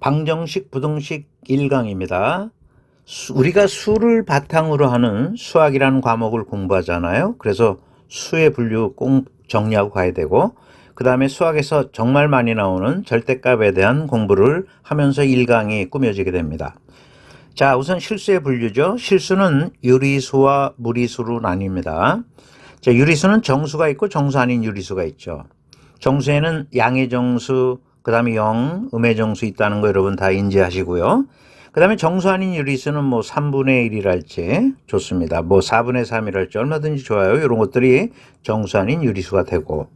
방정식, 부등식 1강입니다. 우리가 수를 바탕으로 하는 수학이라는 과목을 공부하잖아요. 그래서 수의 분류 꼭 정리하고 가야 되고, 그 다음에 수학에서 정말 많이 나오는 절대값에 대한 공부를 하면서 1강이 꾸며지게 됩니다. 자, 우선 실수의 분류죠. 실수는 유리수와 무리수로 나뉩니다. 자, 유리수는 정수가 있고 정수 아닌 유리수가 있죠. 정수에는 양의 정수, 그 다음에 영, 음의 정수 있다는 거 여러분 다 인지하시고요. 그 다음에 정수 아닌 유리수는 뭐 3분의 1이랄지 좋습니다. 뭐 4분의 3이랄지 얼마든지 좋아요. 이런 것들이 정수 아닌 유리수가 되고.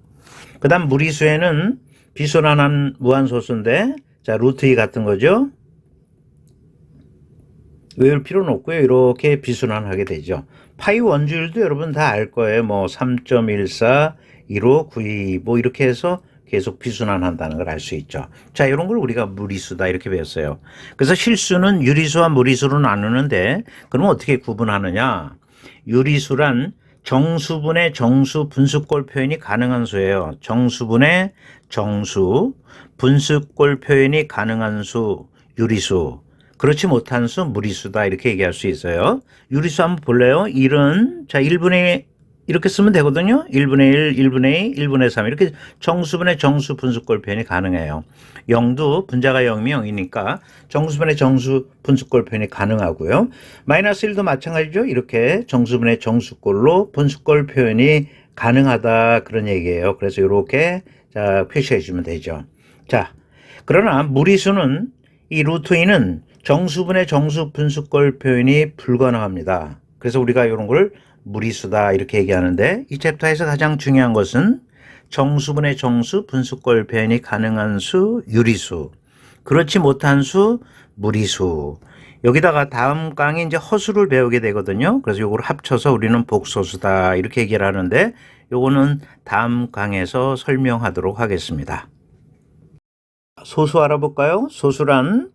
그 다음 무리수에는 비순환한 무한소수인데, 자, 루트 2 같은 거죠. 외울 필요는 없고요. 이렇게 비순환하게 되죠. 파이 원주율도 여러분 다 알 거예요. 뭐 3.14, 15, 92, 뭐 이렇게 해서 계속 비순환한다는 걸 알 수 있죠. 자, 이런 걸 우리가 무리수다 이렇게 배웠어요. 그래서 실수는 유리수와 무리수로 나누는데, 그럼 어떻게 구분하느냐? 유리수란 정수분의 정수 분수꼴 표현이 가능한 수예요. 정수분의 정수 분수꼴 표현이 가능한 수, 유리수. 그렇지 못한 수, 무리수다 이렇게 얘기할 수 있어요. 유리수 한번 볼래요? 1은 자 1분의 이렇게 쓰면 되거든요. 1분의 1, 1분의 2, 1분의 3 이렇게 정수분의 정수 분수꼴 표현이 가능해요. 0도 분자가 0이면 0이니까 정수분의 정수 분수꼴 표현이 가능하고요. 마이너스 1도 마찬가지죠. 이렇게 정수분의 정수꼴로 분수꼴 표현이 가능하다 그런 얘기예요. 그래서 이렇게 자 표시해 주면 되죠. 자, 그러나 무리수는 이 루트 2는 정수분의 정수 분수꼴 표현이 불가능합니다. 그래서 우리가 이런 걸 무리수다 이렇게 얘기하는데, 이 챕터에서 가장 중요한 것은 정수분의 정수 분수꼴 표현이 가능한 수, 유리수. 그렇지 못한 수, 무리수. 여기다가 다음 강에 이제 허수를 배우게 되거든요. 그래서 이걸 합쳐서 우리는 복소수다 이렇게 얘기를 하는데, 요거는 다음 강에서 설명하도록 하겠습니다. 소수 알아볼까요? 소수란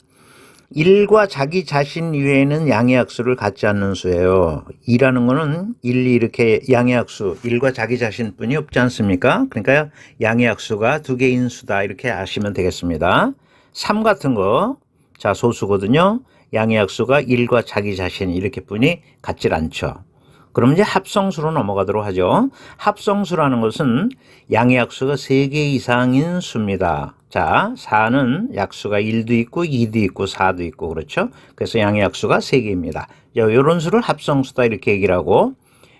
1과 자기 자신 이외에는 양의 약수를 갖지 않는 수예요. 2라는 거는 1, 2 이렇게 양의 약수, 1과 자기 자신뿐이 없지 않습니까? 그러니까 양의 약수가 두 개인 수다 이렇게 아시면 되겠습니다. 3 같은 거, 자 소수거든요. 양의 약수가 1과 자기 자신 이렇게 뿐이 같질 않죠. 그럼 이제 합성수로 넘어가도록 하죠. 합성수라는 것은 양의 약수가 3개 이상인 수입니다. 자, 4는 약수가 1도 있고 2도 있고 4도 있고 그렇죠. 그래서 양의 약수가 3개입니다. 이런 수를 합성수다 이렇게 얘기를 하고,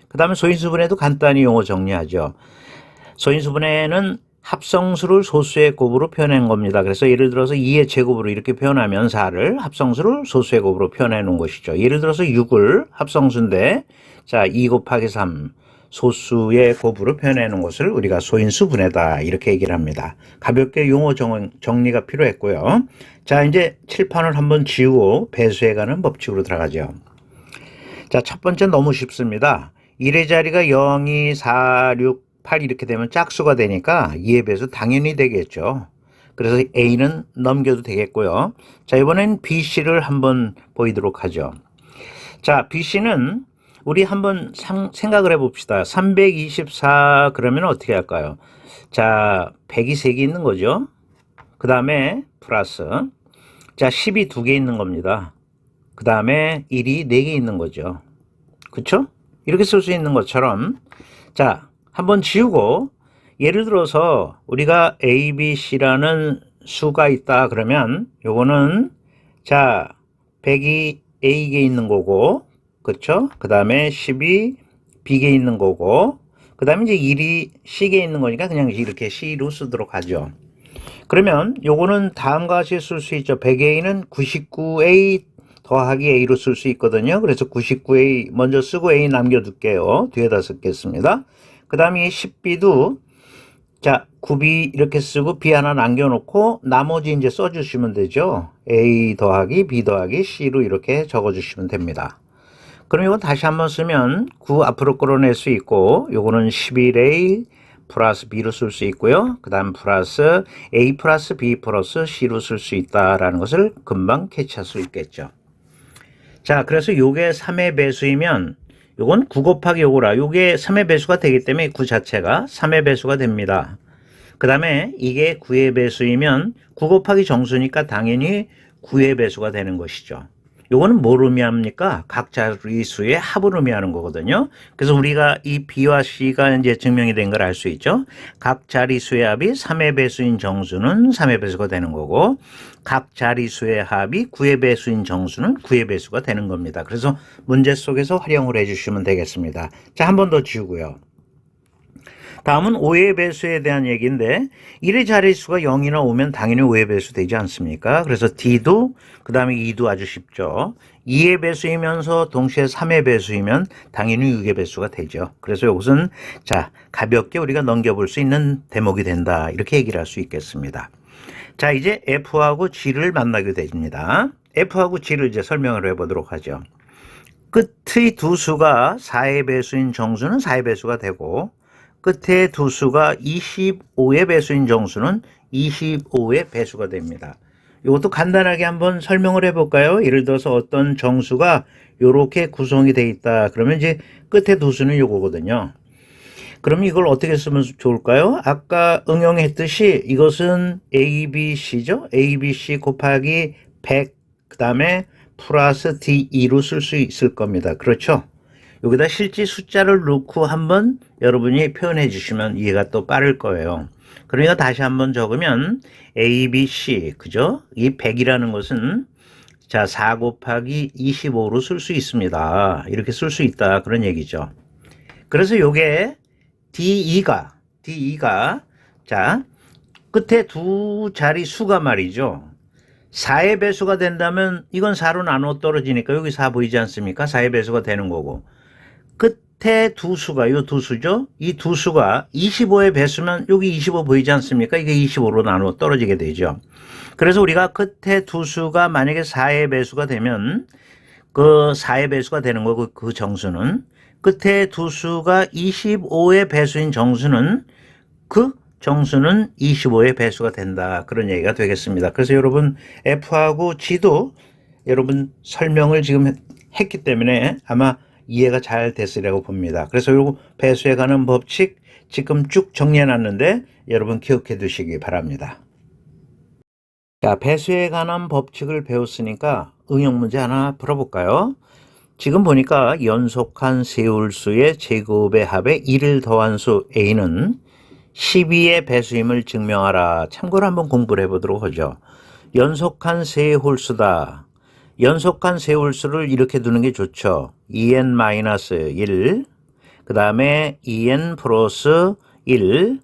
그 다음에 소인수분해도 간단히 용어 정리하죠. 소인수분해는 합성수를 소수의 곱으로 표현한 겁니다. 그래서 예를 들어서 2의 제곱으로 이렇게 표현하면 4를 합성수를 소수의 곱으로 표현해 놓은 것이죠. 예를 들어서 6을 합성수인데, 자, 2 곱하기 3 소수의 곱으로 표현해 놓은 것을 우리가 소인수분해다 이렇게 얘기를 합니다. 가볍게 용어 정리가 필요했고요. 자, 이제 칠판을 한번 지우고 배수에 관한 법칙으로 들어가죠. 자, 첫 번째 너무 쉽습니다. 1의 자리가 0, 2, 4, 6, 8 이렇게 되면 짝수가 되니까 2의 배수 당연히 되겠죠. 그래서 A는 넘겨도 되겠고요. 자, 이번엔 BC를 한번 보이도록 하죠. 자, BC는 우리 한번 생각을 해봅시다. 324 그러면 어떻게 할까요? 자, 100이 3개 있는 거죠. 그 다음에 플러스, 자, 10이 2개 있는 겁니다. 그 다음에 1이 4개 있는 거죠. 그쵸? 이렇게 쓸 수 있는 것처럼, 자, 한번 지우고, 예를 들어서 우리가 A, B, C라는 수가 있다 그러면 요거는 자 100이 A에 있는 거고, 그쵸? 그 다음에 10이 B에 있는 거고, 그 다음에 이제 1이 C에 있는 거니까 그냥 이렇게 C로 쓰도록 하죠. 그러면 요거는 다음과 같이 쓸 수 있죠. 100A는 99A 더하기 A로 쓸 수 있거든요. 그래서 99A 먼저 쓰고 A 남겨둘게요. 뒤에다 쓰겠습니다. 그 다음에 10B도 자 9B 이렇게 쓰고 B 하나 남겨놓고 나머지 이제 써주시면 되죠. A 더하기 B 더하기 C로 이렇게 적어주시면 됩니다. 그럼 이건 다시 한번 쓰면 9 앞으로 끌어낼 수 있고, 요거는 11A 플러스 B로 쓸 수 있고요. 그 다음 플러스 A 플러스 B 플러스 C로 쓸 수 있다라는 것을 금방 캐치할 수 있겠죠. 자, 그래서 요게 3의 배수이면 요건 9 곱하기 요거라. 요게 3의 배수가 되기 때문에 9 자체가 3의 배수가 됩니다. 그 다음에 이게 9의 배수이면 9 곱하기 정수니까 당연히 9의 배수가 되는 것이죠. 요거는 뭘 의미합니까? 각 자리수의 합을 의미하는 거거든요. 그래서 우리가 이 B와 C가 이제 증명이 된 걸 알 수 있죠. 각 자리수의 합이 3의 배수인 정수는 3의 배수가 되는 거고, 각 자리수의 합이 9의 배수인 정수는 9의 배수가 되는 겁니다. 그래서 문제 속에서 활용을 해주시면 되겠습니다. 자, 한 번 더 지우고요. 다음은 5의 배수에 대한 얘기인데 1의 자릿수가 0이나 5면 당연히 5의 배수 되지 않습니까? 그래서 D도 그 다음에 2도 아주 쉽죠. 2의 배수이면서 동시에 3의 배수이면 당연히 6의 배수가 되죠. 그래서 이것은 자 가볍게 우리가 넘겨볼 수 있는 대목이 된다 이렇게 얘기를 할 수 있겠습니다. 자 이제 F하고 G를 만나게 됩니다. F하고 G를 이제 설명을 해보도록 하죠. 끝의 두 수가 4의 배수인 정수는 4의 배수가 되고 끝에 두 수가 25의 배수인 정수는 25의 배수가 됩니다. 이것도 간단하게 한번 설명을 해볼까요? 예를 들어서 어떤 정수가 이렇게 구성이 되어 있다. 그러면 이제 끝에 두 수는 이거거든요. 그럼 이걸 어떻게 쓰면 좋을까요? 아까 응용했듯이 이것은 ABC죠? ABC 곱하기 100, 그 다음에 플러스 D2로 쓸 수 있을 겁니다. 그렇죠? 여기다 실제 숫자를 넣고 한번 여러분이 표현해 주시면 이해가 또 빠를 거예요. 그러니까 다시 한번 적으면 A, B, C, 그죠? 이 100이라는 것은 자, 4 곱하기 25로 쓸 수 있습니다. 이렇게 쓸 수 있다. 그런 얘기죠. 그래서 요게 D2가 자, 끝에 두 자리 수가 말이죠. 4의 배수가 된다면 이건 4로 나눠 떨어지니까 여기 4 보이지 않습니까? 4의 배수가 되는 거고. 끝에 두 수가 요 두 수죠. 이 두 수가 25의 배수면 여기 25 보이지 않습니까? 이게 25로 나눠 떨어지게 되죠. 그래서 우리가 끝에 두 수가 만약에 4의 배수가 되면 그 4의 배수가 되는 거고 그 정수는 끝에 두 수가 25의 배수인 정수는 그 정수는 25의 배수가 된다. 그런 얘기가 되겠습니다. 그래서 여러분 F하고 G도 여러분 설명을 지금 했기 때문에 아마 이해가 잘 됐으리라고 봅니다. 그래서 요 배수에 관한 법칙 지금 쭉 정리해 놨는데 여러분 기억해 두시기 바랍니다. 자, 배수에 관한 법칙을 배웠으니까 응용 문제 하나 풀어볼까요? 지금 보니까 연속한 세홀수의 제곱의 합에 1을 더한 수 A는 12의 배수임을 증명하라. 참고로 한번 공부를 해보도록 하죠. 연속한 세홀수다. 연속한 세홀수를 이렇게 두는 게 좋죠. 2n-1, 그 다음에 2n 플러스 1,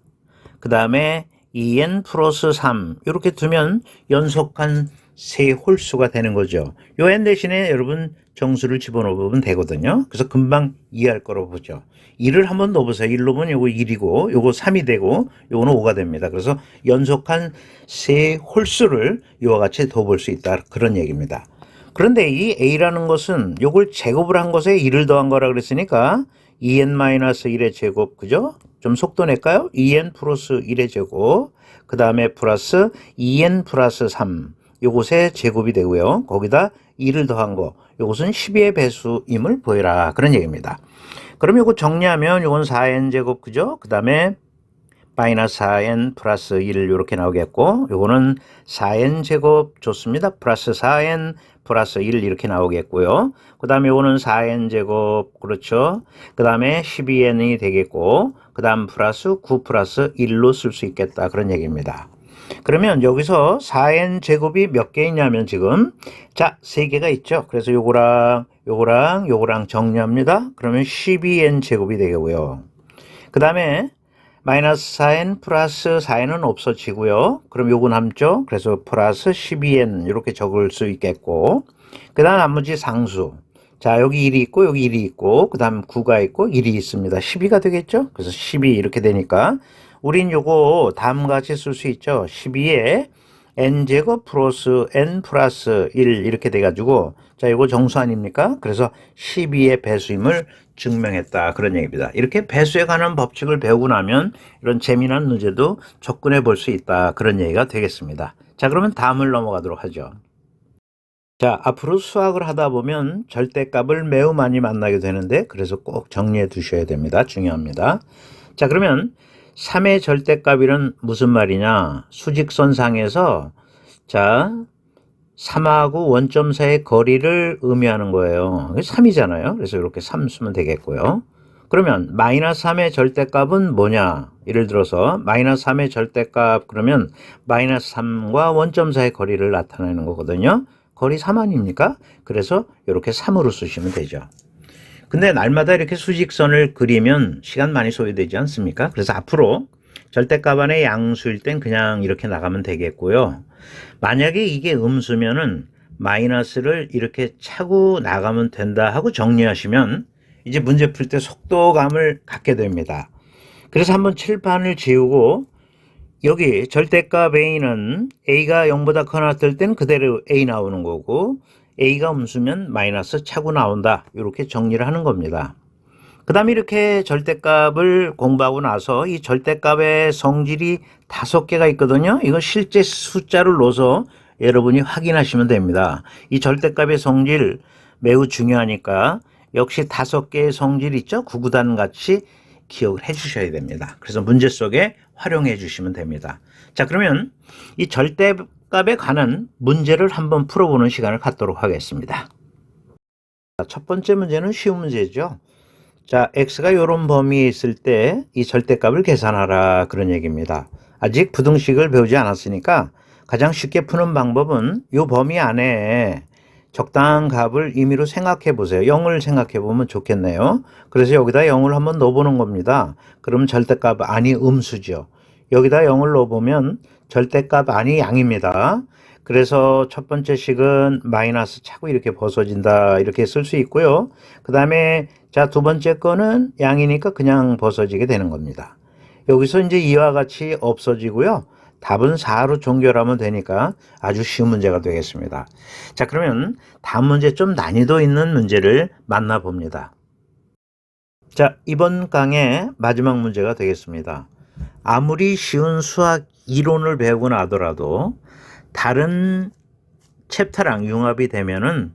그 다음에 2n 플러스 3 이렇게 두면 연속한 세홀수가 되는 거죠. 요 n 대신에 여러분 정수를 집어넣으면 되거든요. 그래서 금방 이해할 거라고 보죠. 1을 한번 넣어보세요. 1 넣으면 요거 1이고 요거 3이 되고 요거는 5가 됩니다. 그래서 연속한 세홀수를 이와 같이 둬볼 수 있다. 그런 얘기입니다. 그런데 이 A라는 것은 요걸 제곱을 한 것에 1을 더한 거라 그랬으니까 2n-1의 제곱, 그죠? 좀 속도 낼까요? 2n 플러스 1의 제곱, 그 다음에 플러스 2n 플러스 3, 요것의 제곱이 되고요. 거기다 1을 더한 거, 요것은 12의 배수임을 보여라. 그런 얘기입니다. 그럼 요거 정리하면 요건 4n 제곱, 그죠? 그 다음에 마이너스 4n 플러스 1 이렇게 나오겠고 요거는 4n 제곱 좋습니다. 플러스 4n 플러스 1 이렇게 나오겠고요. 그 다음에 요거는 4n 제곱 그렇죠. 그 다음에 12n이 되겠고 그 다음 플러스 9 플러스 1로 쓸 수 있겠다. 그런 얘기입니다. 그러면 여기서 4n 제곱이 몇 개 있냐면 지금 자 3개가 있죠. 그래서 요거랑 정리합니다. 그러면 12n 제곱이 되고요. 그 다음에 마이너스 4n 플러스 4n은 없어지고요. 그럼 요거 남죠? 그래서 플러스 12n 이렇게 적을 수 있겠고 그 다음 나머지 상수 자 여기 1이 있고 여기 1이 있고 그 다음 9가 있고 1이 있습니다. 12가 되겠죠? 그래서 12 이렇게 되니까 우린 요거 다음과 같이 쓸 수 있죠. 12에 n제곱 플러스 n 플러스 1 이렇게 돼가지고 자 이거 정수 아닙니까? 그래서 12의 배수임을 증명했다. 그런 얘기입니다. 이렇게 배수에 관한 법칙을 배우고 나면 이런 재미난 문제도 접근해 볼 수 있다. 그런 얘기가 되겠습니다. 자 그러면 다음을 넘어가도록 하죠. 자 앞으로 수학을 하다 보면 절대값을 매우 많이 만나게 되는데 그래서 꼭 정리해 두셔야 됩니다. 중요합니다. 자 그러면 3의 절대값이란 무슨 말이냐? 수직선상에서 자 3하고 원점 사이의 거리를 의미하는 거예요. 3이잖아요. 그래서 이렇게 3 쓰면 되겠고요. 그러면 마이너스 3의 절대값은 뭐냐? 예를 들어서 마이너스 3의 절대값 그러면 마이너스 3과 원점 사이의 거리를 나타내는 거거든요. 거리 3 아닙니까? 그래서 이렇게 3으로 쓰시면 되죠. 근데 날마다 이렇게 수직선을 그리면 시간 많이 소요되지 않습니까? 그래서 앞으로 절대값 안에 양수일 땐 그냥 이렇게 나가면 되겠고요. 만약에 이게 음수면은 마이너스를 이렇게 차고 나가면 된다 하고 정리하시면 이제 문제 풀 때 속도감을 갖게 됩니다. 그래서 한번 칠판을 지우고 여기 절대값 A는 A가 0보다 커나 뜰 때는 그대로 A 나오는 거고 A가 음수면 마이너스 차고 나온다. 이렇게 정리를 하는 겁니다. 그 다음에 이렇게 절대값을 공부하고 나서 이 절대값의 성질이 5개가 있거든요. 이거 실제 숫자를 넣어서 여러분이 확인하시면 됩니다. 이 절대값의 성질 매우 중요하니까 역시 5개의 성질 있죠. 구구단 같이 기억을 해 주셔야 됩니다. 그래서 문제 속에 활용해 주시면 됩니다. 자, 그러면 이 절대값에 관한 문제를 한번 풀어보는 시간을 갖도록 하겠습니다. 첫 번째 문제는 쉬운 문제죠. 자, x가 이런 범위에 있을 때 이 절대값을 계산하라 그런 얘기입니다. 아직 부등식을 배우지 않았으니까 가장 쉽게 푸는 방법은 이 범위 안에 적당한 값을 임의로 생각해 보세요. 0을 생각해 보면 좋겠네요. 그래서 여기다 0을 한번 넣어보는 겁니다. 그럼 절대값 안이 음수죠. 여기다 0을 넣어보면 절대값 안이 양입니다. 그래서 첫 번째 식은 마이너스 차고 이렇게 벗어진다 이렇게 쓸 수 있고요. 그 다음에 자, 두 번째 거는 양이니까 그냥 벗어지게 되는 겁니다. 여기서 이제 이와 같이 없어지고요. 답은 4로 종결하면 되니까 아주 쉬운 문제가 되겠습니다. 자, 그러면 다음 문제 좀 난이도 있는 문제를 만나봅니다. 자, 이번 강의 마지막 문제가 되겠습니다. 아무리 쉬운 수학 이론을 배우고 나더라도 다른 챕터랑 융합이 되면은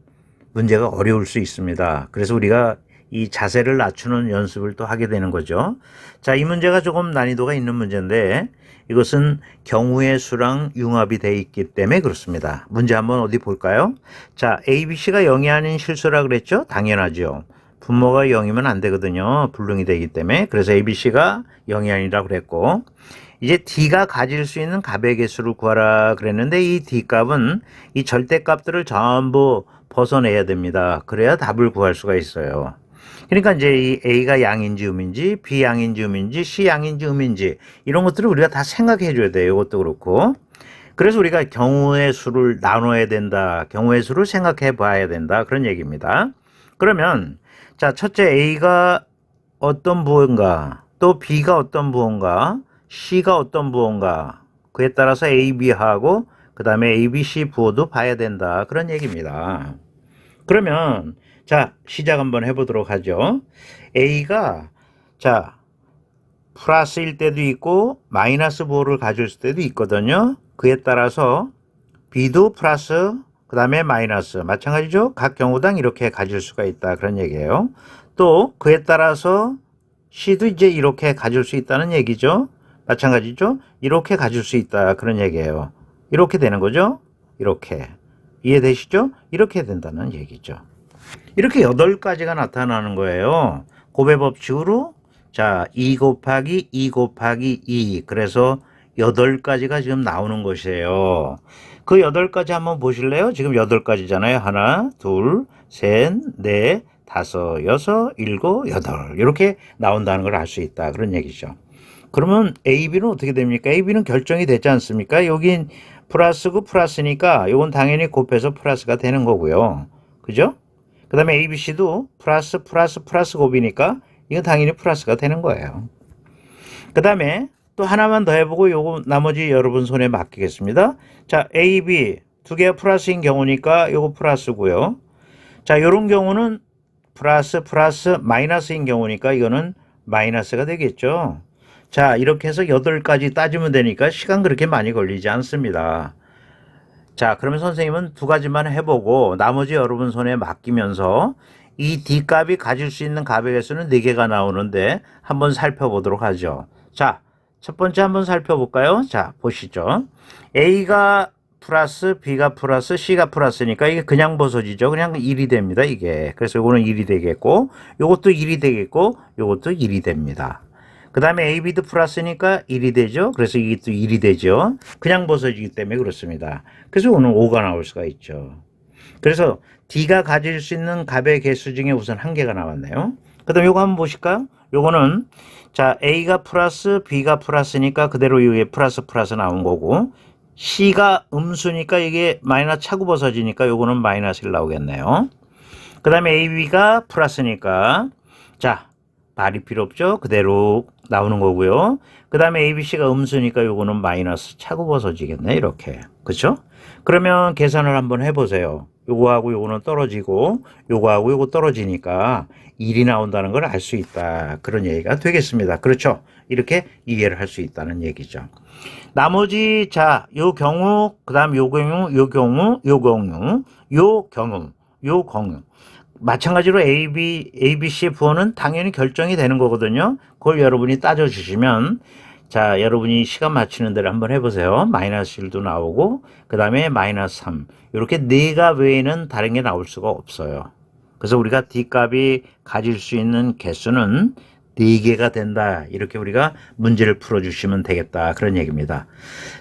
문제가 어려울 수 있습니다. 그래서 우리가 이 자세를 낮추는 연습을 또 하게 되는 거죠. 자, 이 문제가 조금 난이도가 있는 문제인데 이것은 경우의 수랑 융합이 되어 있기 때문에 그렇습니다. 문제 한번 어디 볼까요? 자, ABC가 0이 아닌 실수라 그랬죠? 당연하죠. 분모가 0이면 안 되거든요. 불능이 되기 때문에. 그래서 ABC가 0이 아니라고 그랬고 이제 D가 가질 수 있는 값의 개수를 구하라 그랬는데 이 D값은 이 절대값들을 전부 벗어내야 됩니다. 그래야 답을 구할 수가 있어요. 그러니까 이제 이 A가 양인지 음인지 B 양인지 음인지 C 양인지 음인지 이런 것들을 우리가 다 생각해 줘야 돼요. 이것도 그렇고. 그래서 우리가 경우의 수를 나눠야 된다. 경우의 수를 생각해 봐야 된다. 그런 얘기입니다. 그러면 자, 첫째 A가 어떤 부호인가 또 B가 어떤 부호인가 C가 어떤 부호인가 그에 따라서 A, B하고 그 다음에 A, B, C 부호도 봐야 된다. 그런 얘기입니다. 그러면 자, 시작 한번 해보도록 하죠. A가 자 플러스일 때도 있고 마이너스 부호를 가질 때도 있거든요. 그에 따라서 B도 플러스 그 다음에 마이너스 마찬가지죠. 각 경우당 이렇게 가질 수가 있다. 그런 얘기예요. 또 그에 따라서 C도 이제 이렇게 가질 수 있다는 얘기죠. 마찬가지죠. 이렇게 가질 수 있다. 그런 얘기예요. 이렇게 되는 거죠. 이렇게. 이해되시죠? 이렇게 된다는 얘기죠. 이렇게 8가지가 나타나는 거예요. 곱의 법칙으로 자, 2 곱하기 2 곱하기 2 그래서 8가지가 지금 나오는 것이에요. 그 8가지 한번 보실래요? 지금 8가지잖아요. 하나, 둘, 셋, 넷, 다섯, 여섯, 일곱, 여덟 이렇게 나온다는 걸 알 수 있다. 그런 얘기죠. 그러면 A, B는 어떻게 됩니까? A, B는 결정이 됐지 않습니까? 여긴 플러스고 플러스니까 이건 당연히 곱해서 플러스가 되는 거고요. 그죠? 그 다음에 A, B, C도 플러스 곱이니까 이건 당연히 플러스가 되는 거예요. 그 다음에 또 하나만 더 해보고 요거 나머지 여러분 손에 맡기겠습니다. 자, A, B 두 개가 플러스인 경우니까 요거 플러스고요. 자, 요런 경우는 플러스 마이너스인 경우니까 이거는 마이너스가 되겠죠. 자, 이렇게 해서 8가지 따지면 되니까 시간 그렇게 많이 걸리지 않습니다. 자, 그러면 선생님은 2가지만 해보고 나머지 여러분 손에 맡기면서 이 D값이 가질 수 있는 값의 개수는 4개가 나오는데 한번 살펴보도록 하죠. 자, 첫 번째 한번 살펴볼까요? 자, 보시죠. A가 플러스 B가 플러스 C가 플러스니까 이게 그냥 벗어지죠. 그냥 1이 됩니다. 이게. 그래서 이거는 1이 되겠고, 요것도 1이 되겠고, 요것도 1이 됩니다. 그 다음에 AB도 플러스니까 1이 되죠. 그래서 이게 또 1이 되죠. 그냥 벗어지기 때문에 그렇습니다. 그래서 오늘 5가 나올 수가 있죠. 그래서 D가 가질 수 있는 값의 개수 중에 우선 한 개가 나왔네요. 그 다음에 요거 한번 보실까요? 요거는 자 A가 플러스 B가 플러스니까 그대로 이게 플러스 나온 거고, C가 음수니까 이게 마이너스 차고 벗어지니까 요거는 마이너스 1 나오겠네요. 그 다음에 AB가 플러스니까 자 말이 필요 없죠. 그대로 나오는 거고요. 그 다음에 ABC가 음수니까 요거는 마이너스 차고 벗어지겠네. 이렇게. 그쵸? 그러면 계산을 한번 해보세요. 요거하고 요거는 떨어지고 요거하고 요거 떨어지니까 1이 나온다는 걸 알 수 있다. 그런 얘기가 되겠습니다. 그렇죠? 이렇게 이해를 할 수 있다는 얘기죠. 나머지 자, 요 경우, 그 다음 요 경우, 요 경우, 요 경우, 요 경우, 요 경우. 마찬가지로 ABC 부호는 당연히 결정이 되는 거거든요. 그걸 여러분이 따져주시면 자, 여러분이 시간 맞추는 대로 한번 해보세요. 마이너스 1도 나오고 그 다음에 마이너스 3 이렇게 4가 외에는 다른 게 나올 수가 없어요. 그래서 우리가 D값이 가질 수 있는 개수는 4개가 된다. 이렇게 우리가 문제를 풀어주시면 되겠다. 그런 얘기입니다.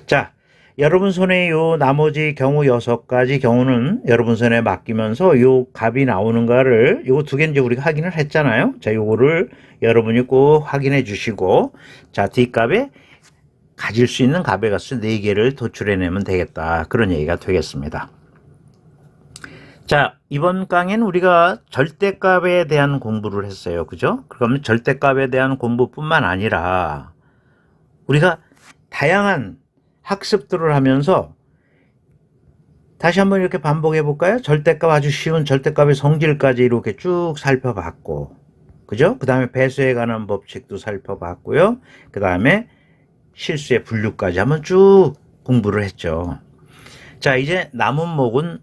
자, 여러분 손에 요 나머지 경우 6가지 경우는 여러분 손에 맡기면서 요 값이 나오는가를 요거 두 개 이제 우리가 확인을 했잖아요. 자, 요거를 여러분이 꼭 확인해 주시고 자, D값에 가질 수 있는 값의 값수 4개를 도출해내면 되겠다. 그런 얘기가 되겠습니다. 자, 이번 강의는 우리가 절대값에 대한 공부를 했어요. 그죠? 그러면 절대값에 대한 공부뿐만 아니라 우리가 다양한 학습들을 하면서 다시 한번 이렇게 반복해 볼까요? 절대값 아주 쉬운 절대값의 성질까지 이렇게 쭉 살펴봤고, 그죠? 그 다음에 배수에 관한 법칙도 살펴봤고요. 그 다음에 실수의 분류까지 한번 쭉 공부를 했죠. 자, 이제 남은 목은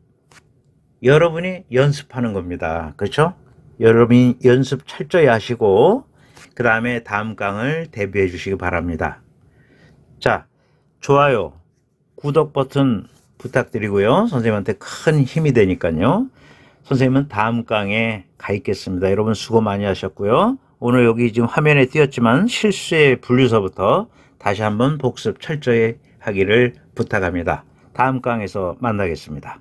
여러분이 연습하는 겁니다. 그렇죠? 여러분이 연습 철저히 하시고 그 다음에 다음 강을 대비해 주시기 바랍니다. 자, 좋아요, 구독 버튼 부탁드리고요. 선생님한테 큰 힘이 되니까요. 선생님은 다음 강에 가 있겠습니다. 여러분 수고 많이 하셨고요. 오늘 여기 지금 화면에 띄었지만 실수의 분류서부터 다시 한번 복습 철저히 하기를 부탁합니다. 다음 강에서 만나겠습니다.